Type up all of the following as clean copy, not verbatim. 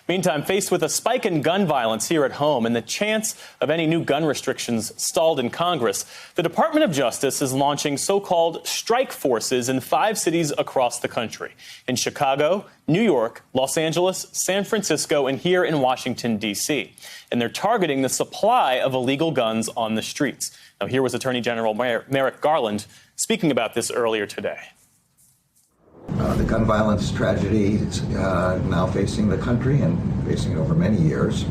Meantime, faced with a spike in gun violence here at home and the chance of any new gun restrictions stalled in Congress, the Department of Justice is launching so-called strike forces in 5 cities across the country: in Chicago, New York, Los Angeles, San Francisco, and here in Washington, D.C. And they're targeting the supply of illegal guns on the streets. Now, here was Attorney General Merrick Garland speaking about this earlier today. The gun violence tragedy is now facing the country and facing it over many years.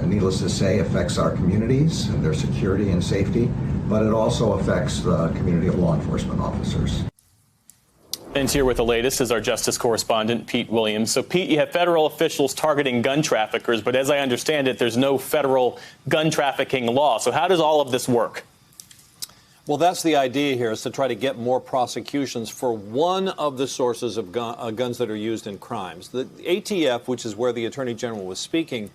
Needless to say, affects our communities and their security and safety, but it also affects the community of law enforcement officers. And here with the latest is our justice correspondent, Pete Williams. So, Pete, you have federal officials targeting gun traffickers, but as I understand it, there's no federal gun trafficking law. So how does all of this work? Well, that's the idea here, is to try to get more prosecutions for one of the sources of guns that are used in crimes. The ATF, which is where the Attorney General was speaking,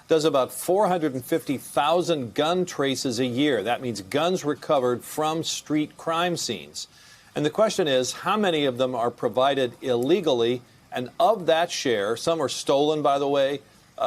does about 450,000 gun traces a year. That means guns recovered from street crime scenes. And the question is, how many of them are provided illegally? And of that share, some are stolen, by the way.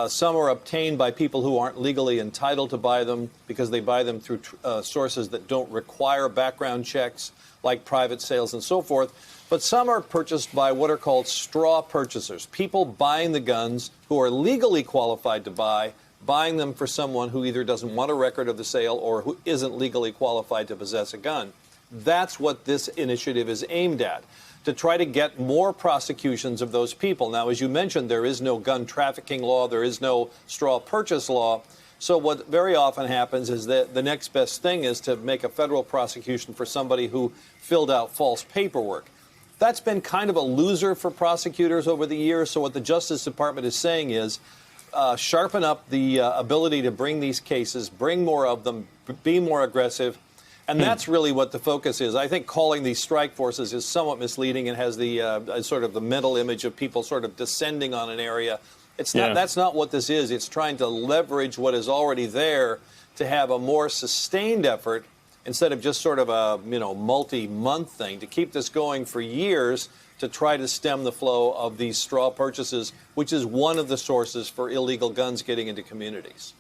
Some are obtained by people who aren't legally entitled to buy them because they buy them through sources that don't require background checks, like private sales and so forth. But some are purchased by what are called straw purchasers, people buying the guns who are legally qualified to buy, buying them for someone who either doesn't want a record of the sale or who isn't legally qualified to possess a gun. That's what this initiative is aimed at, to try to get more prosecutions of those people. Now, as you mentioned, there is no gun trafficking law. There is no straw purchase law. So what very often happens is that the next best thing is to make a federal prosecution for somebody who filled out false paperwork. That's been kind of a loser for prosecutors over the years. So what the Justice Department is saying is sharpen up the ability to bring these cases, bring more of them, be more aggressive. And that's really what the focus is. I think calling these strike forces is somewhat misleading and has the sort of the mental image of people sort of descending on an area. It's not. That's not what this is. It's trying to leverage what is already there to have a more sustained effort instead of just sort of a multi-month thing, to keep this going for years to try to stem the flow of these straw purchases, which is one of the sources for illegal guns getting into communities.